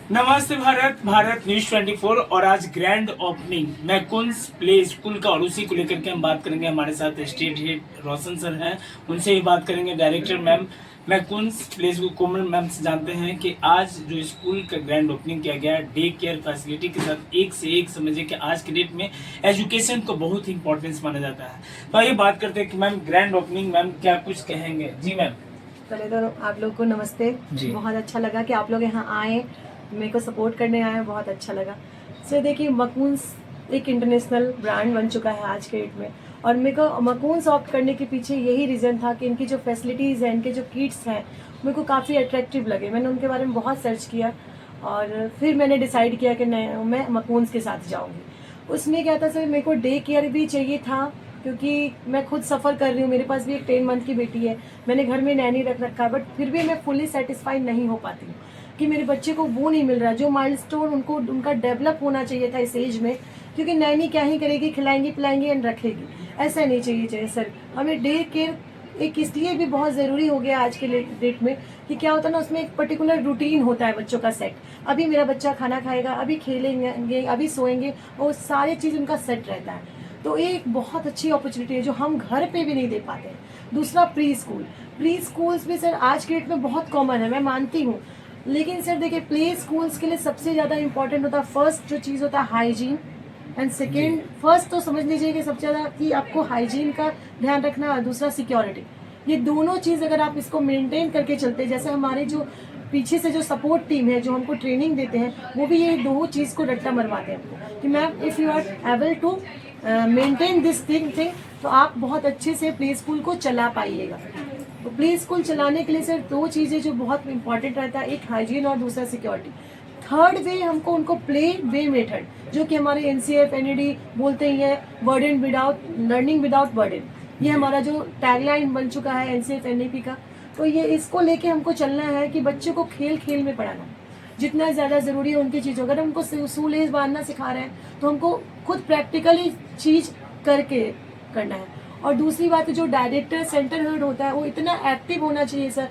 नमस्ते भारत, भारत न्यूज 24 और आज ग्रैंड ओपनिंग मैकुन्स प्ले स्कूल का और उसी को लेकर के हम बात करेंगे। हमारे साथ स्टेट हेड रोशन सर हैं, उनसे ही बात करेंगे। डायरेक्टर मैम मैकुन्स प्ले स्कूल कोमल मैम से जानते हैं कि आज जो स्कूल का ग्रैंड ओपनिंग किया गया डे केयर फैसिलिटी के साथ, एक से एक समझिए कि आज के डेट में एजुकेशन को बहुत ही इंपॉर्टेंस माना जाता है। तो आइए बात करते हैं कि मैम ग्रैंड ओपनिंग मैम क्या कुछ कहेंगे। जी मैम। पहले तो आप लोग को नमस्ते। बहुत अच्छा लगा कि आप लोग यहाँ आए, मेरे को सपोर्ट करने आए, बहुत अच्छा लगा। सर देखिए, मकून्स एक इंटरनेशनल ब्रांड बन चुका है आज के डेट में, और मेरे को मकून्स ऑप्ट करने के पीछे यही रीज़न था कि इनकी जो फैसिलिटीज़ हैं, इनके जो किट्स हैं, मेरे को काफ़ी अट्रैक्टिव लगे। मैंने उनके बारे में बहुत सर्च किया और फिर मैंने डिसाइड किया कि मैं मकून्स के साथ जाऊँगी। उसमें क्या था सर, मेरे को डे केयर भी चाहिए था क्योंकि मैं खुद सफ़र कर रही हूँ। मेरे पास भी एक 10 मंथ की बेटी है, मैंने घर में नैनी रख रखा है, बट फिर भी मैं फुली सेटिस्फाइड नहीं हो पाती हूँ कि मेरे बच्चे को वो नहीं मिल रहा जो माइलस्टोन उनका डेवलप होना चाहिए था इस एज में। क्योंकि नैनी क्या ही करेगी, खिलाएंगी पिलाएंगी एंड रखेगी, ऐसा नहीं चाहिए सर। हमें डे केयर एक इसलिए भी बहुत ज़रूरी हो गया आज के डेट में कि क्या होता है ना, उसमें एक पर्टिकुलर रूटीन होता है बच्चों का सेट। अभी मेरा बच्चा खाना खाएगा, अभी खेलेंगे, अभी सोएंगे, और सारी चीज़ उनका सेट रहता है। तो ये एक बहुत अच्छी अपॉर्चुनिटी है जो हम घर पे भी नहीं दे पाते हैं। दूसरा, प्री स्कूल्स भी सर आज के डेट में बहुत कॉमन है, मैं मानती हूँ। लेकिन सर देखिए, प्ले स्कूल्स के लिए सबसे ज़्यादा इंपॉर्टेंट होता है, फर्स्ट जो चीज़ होता है हाइजीन, एंड सेकेंड, फर्स्ट तो समझ लीजिए कि सबसे ज़्यादा कि आपको हाइजीन का ध्यान रखना, और दूसरा सिक्योरिटी। ये दोनों चीज़ अगर आप इसको मेंटेन करके चलते, जैसे हमारे जो पीछे से जो सपोर्ट टीम है जो हमको ट्रेनिंग देते हैं, वो भी ये दो चीज़ को रट्टा मरवाते हैं हमको कि ma'am if you are able to maintain this thing तो आप बहुत अच्छे से प्ले स्कूल को चला पाइएगा। तो प्ले स्कूल चलाने के लिए सर दो चीज़ें जो बहुत इंपॉर्टेंट रहता है, एक हाइजीन और दूसरा सिक्योरिटी। थर्ड वे हमको उनको प्ले वे मेथड, जो कि हमारे NCF NED बोलते ही है, burden without learning without burden, ये हमारा जो टैगलाइन बन चुका है NCF NEP का। तो ये इसको लेके हमको चलना है कि बच्चे को खेल खेल में पढ़ाना जितना ज़्यादा ज़रूरी है उनकी चीज़। अगर हमको शूलेस बांधना सिखा रहे हैं तो हमको खुद प्रैक्टिकली चीज़ करके करना है। और दूसरी बात, जो डायरेक्टर सेंटर हेड होता है वो इतना एक्टिव होना चाहिए सर,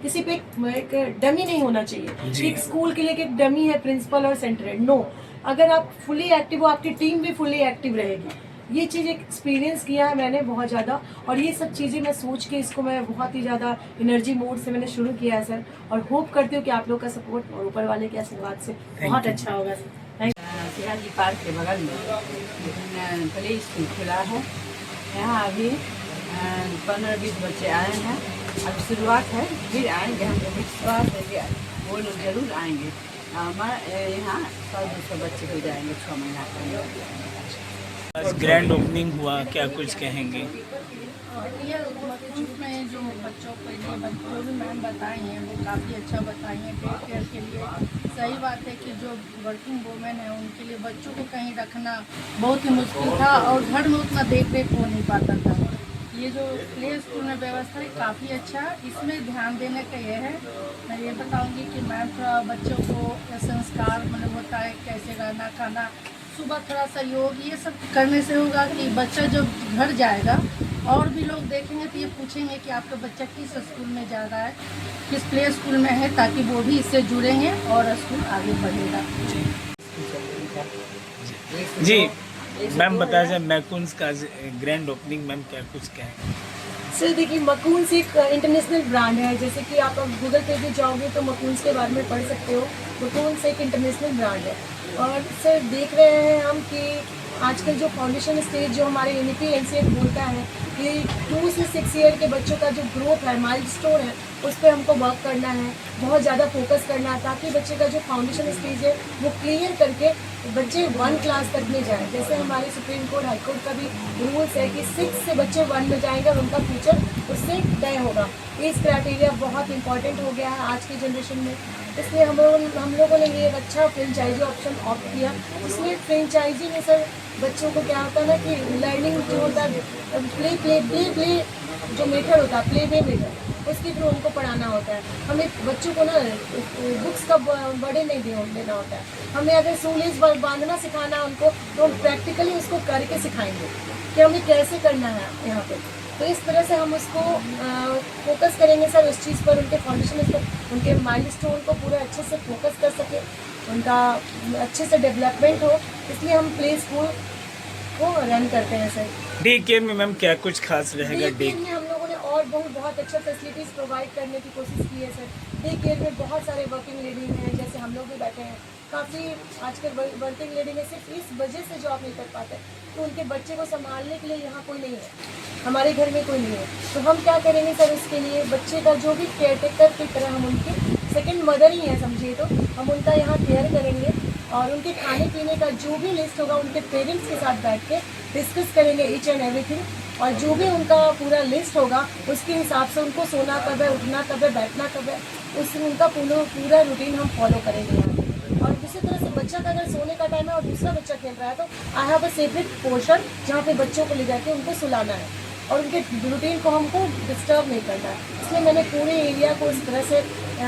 किसी पे एक डमी नहीं होना चाहिए। एक स्कूल के लिए एक डमी है प्रिंसिपल और सेंटर हेड, नो। अगर आप फुली एक्टिव हो, आपकी टीम भी फुली एक्टिव रहेगी। ये चीज़ एक्सपीरियंस किया है मैंने बहुत ज़्यादा, और ये सब चीज़ें मैं सोच के इसको मैं बहुत ही ज़्यादा एनर्जी मोड से मैंने शुरू किया है सर, और होप करती हूँ कि आप लोग का सपोर्ट और ऊपर वाले के आशीर्वाद से बहुत अच्छा होगा sir. Thank you. Shivaji park के बगल में प्ले स्कूल खुला है। यहाँ अभी 15-20 बच्चे आए हैं, अब शुरुआत है, फिर आएंगे। हमको विश्वास है कि वो लोग जरूर आएंगे। हमारे यहाँ 100-200 बच्चे हो जाएंगे 6 महीना के। आज ग्रैंड ओपनिंग हुआ, क्या कुछ कहेंगे। ये में जो बच्चों के लिए जो भी मैम बताई हैं वो काफ़ी अच्छा बताई हैं। डे केयर के लिए सही बात है कि जो वर्किंग वूमेन है उनके लिए बच्चों को कहीं रखना बहुत ही मुश्किल था, और घर में उतना देख रेख हो नहीं पाता था। ये जो प्ले स्कूल में व्यवस्था है काफ़ी अच्छा, इसमें ध्यान देने का ये है। मैं ये बताऊंगी कि मैम थोड़ा बच्चों को संस्कार मतलब होता है, कैसे रहना, खाना, सुबह थोड़ा सा योग, ये सब करने से होगा कि बच्चा जब घर जाएगा और भी लोग देखेंगे तो ये पूछेंगे कि आपका बच्चा किस स्कूल में जा रहा है, किस प्ले स्कूल में है, ताकि वो भी इससे जुड़ेंगे और स्कूल आगे बढ़ेगा। जी मैम बताया जाए मैकुन्स का ग्रैंड ओपनिंग, मैम क्या कुछ कहें। सर देखिए, मकून्स एक इंटरनेशनल ब्रांड है। जैसे कि आप गूगल पे भी जाओगे तो मकून्स के बारे में पढ़ सकते हो। मकून्स एक इंटरनेशनल ब्रांड है। और सर देख रहे हैं हम कि आजकल जो फाउंडेशन स्टेज जो हमारे NEP NCF बोलता है कि 2 से 6 ईयर के बच्चों का जो ग्रोथ है, माइलस्टोन है, उस पर हमको वर्क करना है, बहुत ज़्यादा फोकस करना है, ताकि बच्चे का जो फाउंडेशन स्टेज है वो क्लियर करके बच्चे 1 क्लास तक में जाएँ। जैसे हमारे सुप्रीम कोर्ट हाई कोर्ट का भी रूल्स है कि 6 से बच्चे 1 में जाएंगे और उनका फ्यूचर उससे तय होगा। इस क्राइटेरिया बहुत इंपॉर्टेंट हो गया है आज की जनरेशन में, इसलिए हम लोगों ने ये एक अच्छा फ्रेंचाइजी ऑप्शन ऑप्ट किया। इसमें फ्रेंचाइजी में सर बच्चों को क्या होता है ना कि लर्निंग जो होता है, प्ले जो मेथड होता है, प्ले वे मेथड, उसके थ्रू उनको पढ़ाना होता है। हमें बच्चों को ना बुक्स का बर्डन नहीं देना होता है। हमें अगर शूलेस बांधना सिखाना उनको, तो हम प्रैक्टिकली उसको करके सिखाएंगे कि हमें कैसे करना है यहाँ पे। तो इस तरह से हम उसको फोकस करेंगे सर उस चीज़ पर, उनके फाउंडेशन पर, उनके माइलस्टोन को पूरा अच्छे से फोकस कर सके, उनका अच्छे से डेवलपमेंट हो, इसलिए हम प्ले स्कूल को रन करते हैं सर। डे केयर में मैम क्या कुछ खास रहेगा? डे केयर में हम लोगों ने और बहुत अच्छा फैसिलिटीज़ प्रोवाइड करने की कोशिश की है सर। डे केयर में बहुत सारे वर्किंग लेडी हैं, जैसे हम लोग भी बैठे हैं, काफ़ी आजकल वर्किंग लेडी में सिर्फ इस वजह से जॉब नहीं कर पाते तो उनके बच्चे को संभालने के लिए यहाँ कोई नहीं है, हमारे घर में कोई नहीं है। तो हम क्या करेंगे सर, उसके लिए बच्चे का जो भी केयर टेकर की तरह हम उनकी सेकंड मदर ही है समझिए, तो हम उनका यहाँ केयर करेंगे और उनके खाने पीने का जो भी लिस्ट होगा उनके पेरेंट्स के साथ बैठ के डिस्कस करेंगे ईच एंड एवरीथिंग, और जो भी उनका पूरा लिस्ट होगा उसके हिसाब से उनको सोना कब है, उठना कब है, बैठना कब है, उससे उनका पूरा रूटीन हम फॉलो करेंगे यहाँ पे। और दूसरी तरह से बच्चा का अगर सोने का टाइम है और दूसरा बच्चा खेल रहा है तो I have a separate portion जहाँ पे बच्चों को ले जाके उनको सुलाना है और उनके रूटीन को हमको डिस्टर्ब नहीं करना है। इसलिए मैंने पूरे एरिया को इस तरह से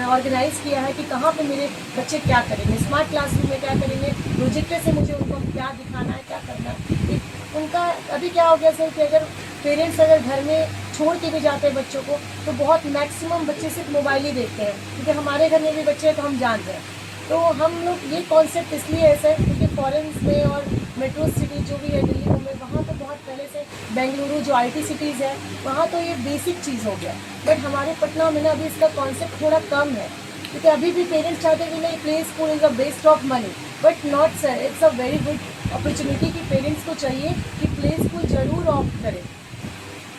ऑर्गेनाइज किया है कि कहाँ पे मेरे बच्चे क्या करेंगे, स्मार्ट क्लासरूम में क्या करेंगे, प्रोजेक्टर से मुझे उनको क्या दिखाना है, क्या करना है। उनका अभी क्या हो गया सर कि अगर पेरेंट्स अगर घर में छोड़ के भी जाते हैं बच्चों को तो बहुत मैक्सिमम बच्चे सिर्फ मोबाइल ही देखते हैं, क्योंकि हमारे घर में भी बच्चे हैं तो हम जान रहे हैं। तो हम लोग ये कॉन्सेप्ट इसलिए है सर क्योंकि फॉरेन्स में और मेट्रो सिटी जो भी है दिल्ली मुंबई, वहाँ तो बहुत पहले से, बेंगलुरु जो IT सिटीज़ है वहाँ तो ये बेसिक चीज़ हो गया, बट हमारे पटना में ना अभी इसका कॉन्सेप्ट थोड़ा कम है, क्योंकि अभी भी पेरेंट्स चाहते हैं कि नहीं play school is a waste of money, but not sir, it's a very good opportunity कि पेरेंट्स को चाहिए कि प्ले स्कूल ज़रूर ऑप्ट करें।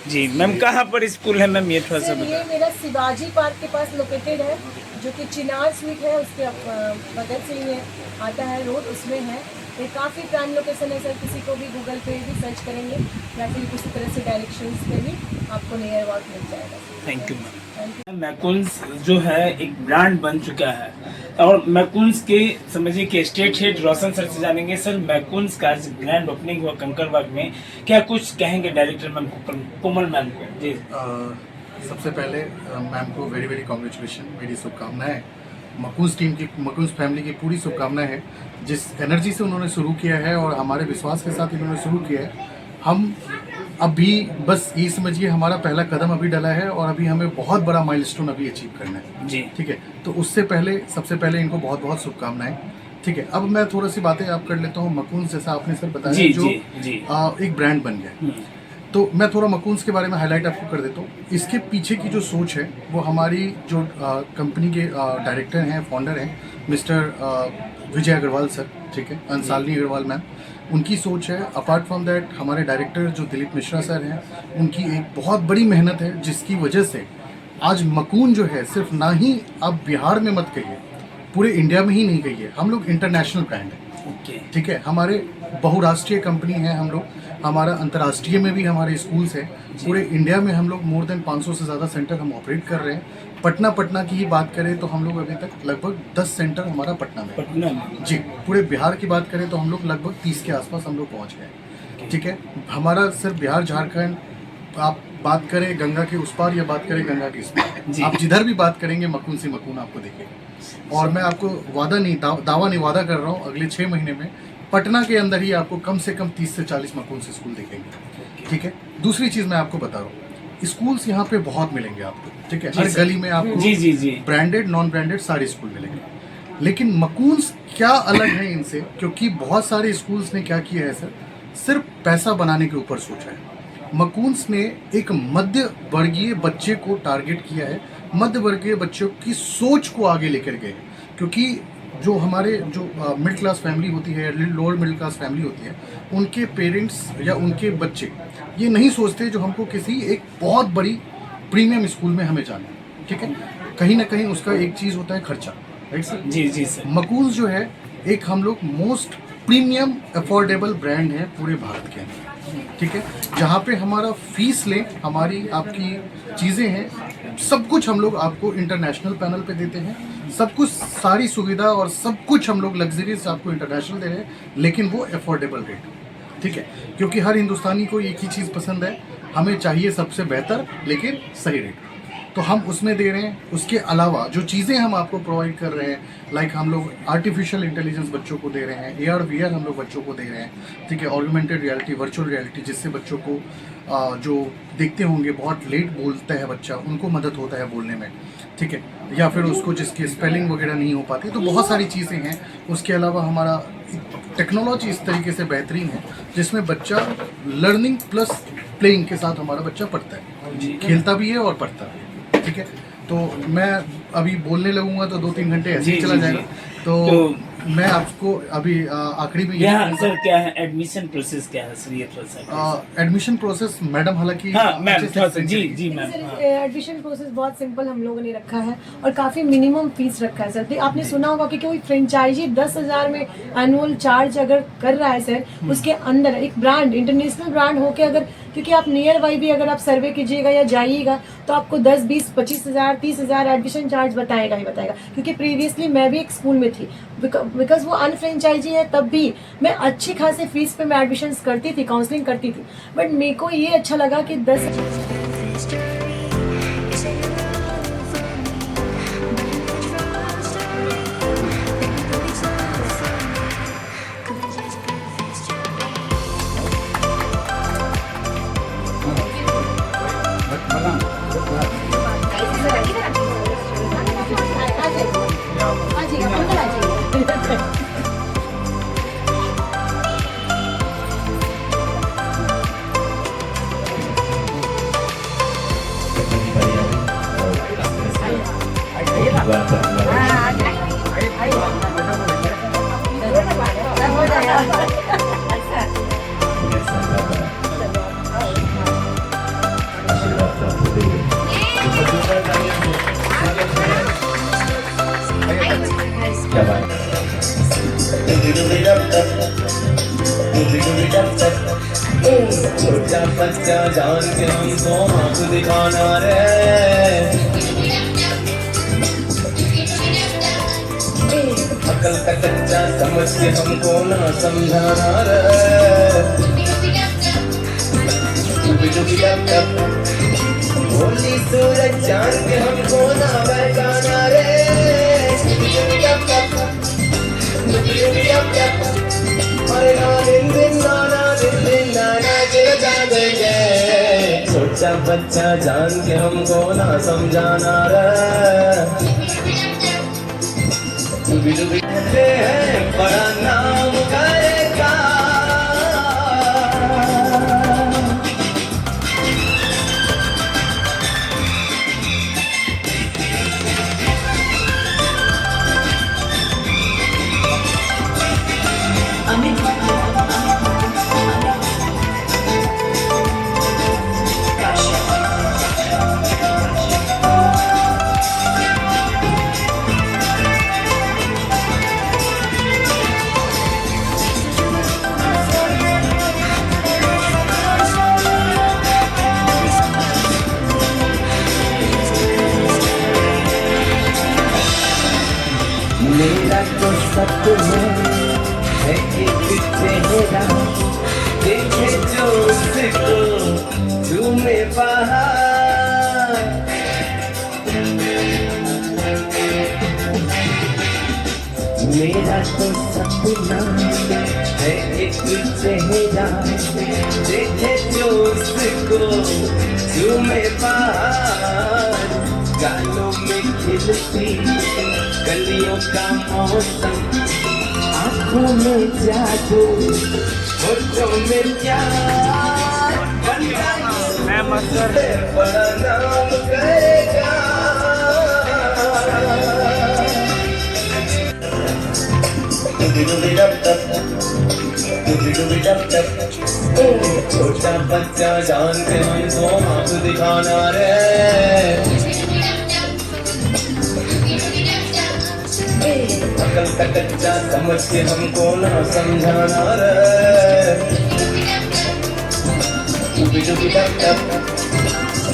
जी मैम, कहाँ पर स्कूल है मैम, ये थोड़ा सा सर ये मेरा शिवाजी पार्क के पास लोकेटेड है, जो कि चिनार स्वीट है उसके बगल से ही आता है रोड, उसमें है। ये काफ़ी प्राइम लोकेशन है सर, किसी को भी गूगल पे भी सर्च करेंगे या फिर किसी तरह से डायरेक्शंस पे भी आपको नियर अबाउट मिल जाएगा। Thank you ma'am. मैकुन्स जो है एक ब्रांड बन चुका है और मैकुन्स के समझिए कि स्टेट हेड रोशन सर से जानेंगे। सर मैकुन्स का ग्रैंड ओपनिंग हुआ कंकड़बाग में, क्या कुछ कहेंगे डायरेक्टर मैम कोमल मैम को? जी सबसे पहले मैम को वेरी वेरी कॉन्ग्रेचुलेशन, मेरी शुभकामनाएं, मकुन्स टीम की, मकुन्स फैमिली की पूरी शुभकामनाएं हैं। जिस एनर्जी से उन्होंने शुरू किया है और हमारे विश्वास के साथ इन्होंने शुरू किया है, हम अभी बस ये समझिए हमारा पहला कदम अभी डला है और अभी हमें बहुत बड़ा माइलस्टोन अभी अचीव करना है जी, ठीक है। तो उससे पहले सबसे पहले इनको बहुत बहुत शुभकामनाएं, ठीक है। अब मैं थोड़ा सी बातें आप कर लेता हूँ। मकुन्स जैसा आपने सर बताया जी, जो जी। एक ब्रांड बन गया, तो मैं थोड़ा मकुन्स के बारे में हाईलाइट आपको कर देता हूँ। इसके पीछे की जो सोच है वो हमारी जो कंपनी के डायरेक्टर हैं, फाउंडर हैं, मिस्टर विजय अग्रवाल सर, ठीक है, अंसालनी अग्रवाल मैम, उनकी सोच है। अपार्ट फ्रॉम दैट हमारे डायरेक्टर जो दिलीप मिश्रा सर हैं, उनकी एक बहुत बड़ी मेहनत है जिसकी वजह से आज मकून जो है सिर्फ ना ही आप बिहार में मत कहिए, पूरे इंडिया में ही नहीं कहिए, हम लोग इंटरनेशनल ब्रांड है, ठीक है। हमारे बहुराष्ट्रीय कंपनी है हम लोग, हमारा अंतर्राष्ट्रीय में भी हमारे स्कूल्स है, पूरे इंडिया में हम लोग मोर देन 500 से ज़्यादा सेंटर हम ऑपरेट कर रहे हैं। पटना की ही बात करें तो हम लोग अभी तक लगभग 10 सेंटर हमारा पटना में जी। पूरे बिहार की बात करें तो हम लोग लगभग 30 के आसपास हम लोग पहुँच गए, ठीक है। हमारा सिर्फ बिहार झारखंड, आप बात करें गंगा के उस पार या बात करें गंगा के इस पार, आप जिधर भी बात करेंगे मकून से मकून आपको देखेगा। और मैं आपको वादा नहीं, दावा नहीं, वादा कर रहा हूँ, अगले 6 महीने में पटना के अंदर ही आपको कम से कम 30 से 40 मकून से स्कूल देखेंगे, ठीक है। दूसरी चीज़ मैं आपको बता रहा हूँ, स्कूल्स यहाँ पे बहुत मिलेंगे आपको, ठीक है। हर गली में आपको जी ब्रांडेड नॉन ब्रांडेड सारे स्कूल मिलेंगे, लेकिन मकून्स क्या अलग है इनसे, क्योंकि बहुत सारे स्कूल्स ने क्या किया है सर, सिर्फ पैसा बनाने के ऊपर सोचा है। मकून्स ने एक मध्य वर्गीय बच्चे को टारगेट किया है, मध्य वर्गीय बच्चों की सोच को आगे लेकर गए, क्योंकि जो हमारे जो मिडिल क्लास फैमिली होती है, लोअर मिडिल क्लास फैमिली होती है, उनके पेरेंट्स या उनके बच्चे ये नहीं सोचते जो हमको किसी एक बहुत बड़ी प्रीमियम स्कूल में हमें जाना है, ठीक है। कहीं ना कहीं उसका एक चीज़ होता है खर्चा, राइट सर? जी सर। मकून्स जो है एक हम लोग मोस्ट प्रीमियम अफोर्डेबल ब्रांड है पूरे भारत के अंदर, ठीक है। जहाँ पे हमारा फीस लें, हमारी आपकी चीज़ें हैं, सब कुछ हम लोग आपको इंटरनेशनल पैनल पे देते हैं, सब कुछ सारी सुविधा और सब कुछ हम लोग लग्जरीज आपको इंटरनेशनल दे रहे हैं, लेकिन वो अफोर्डेबल रेट, ठीक है। क्योंकि हर हिंदुस्तानी को एक ही चीज़ पसंद है, हमें चाहिए सबसे बेहतर लेकिन सही रेट, तो हम उसमें दे रहे हैं। उसके अलावा जो चीज़ें हम आपको प्रोवाइड कर रहे हैं, लाइक हम लोग आर्टिफिशियल इंटेलिजेंस बच्चों को दे रहे हैं, AR VR हम लोग बच्चों को दे रहे हैं, ठीक है, ऑगमेंटेड रियलिटी, वर्चुअल रियलिटी, जिससे बच्चों को जो देखते होंगे बहुत लेट बोलता है बच्चा, उनको मदद होता है बोलने में, ठीक है, या फिर उसको जिसके स्पेलिंग वगैरह नहीं हो पाती, तो बहुत सारी चीज़ें हैं। उसके अलावा हमारा टेक्नोलॉजी इस तरीके से बेहतरीन है जिसमें बच्चा लर्निंग प्लस प्लेइंग के साथ हमारा बच्चा पढ़ता है, खेलता भी है और पढ़ता भी है, ठीक है। तो मैं अभी बोलने लगूंगा तो 2-3 घंटे ऐसे ही चला जाएगा, तो मैं आपको अभी आखिरी में यहाँ सर क्या है एडमिशन प्रोसेस, क्या है सर ये थोड़ा सा? एडमिशन प्रोसेस मैडम हालांकि हाँ मैम अच्छे से थोड़ा सा explain जी करेंगी। जी मैम। सर एडमिशन प्रोसेस बहुत सिंपल हम लोगों ने रखा है और काफ़ी मिनिमम फीस रखा है सर। आपने सुना होगा कि कोई फ्रेंचाइजी 10,000 में एनुअल चार्ज अगर कर रहा है सर, उसके अंदर एक ब्रांड, इंटरनेशनल ब्रांड होके अगर, क्योंकि आप नियर बाई भी अगर आप सर्वे कीजिएगा या जाइएगा तो आपको 10, 20, 25,000, 30,000 एडमिशन चार्ज बताएगा ही बताएगा। क्योंकि प्रीवियसली मैं भी एक स्कूल में थी, बिकॉज वो अनफ्रेंचाइजी है, तब भी मैं अच्छी खासी फीस पे मैं एडमिशन्स करती थी, काउंसलिंग करती थी, बट मेरे को ये अच्छा लगा कि 10 छोटा बच्चा जान के हमको आँख दिखाना रे, अकल का कच्चा समझ के हमको ना समझाना रे, होली सूरज जान के हमको ना बहकाना रे, छोटा बच्चा जान के हमको ना समझाना रे, है बड़ा नाम करेगा। मेरा तो सपना है एक चेहरा, देखे जो उसको झूमे बाहर, मेरा तो सपना है एक चेहरा, देखे जो उसको झूमे बाहर, गालों में खिलती गलियों का मौसम, आँखों में जादू, होठों में प्यार, बड़ा नाम करेगा। छोटा बच्चा जान के हमको आँख दिखाना रे, अकल का कच्चा समझ के हमको ना समझाना रे,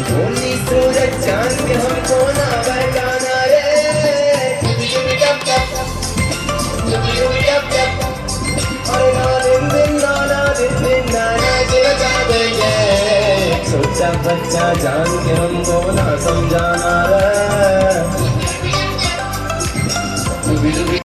होली सूरज जान के हमको ना बहकाना रे, छोटा बच्चा जान के हमको ना समझाना रे।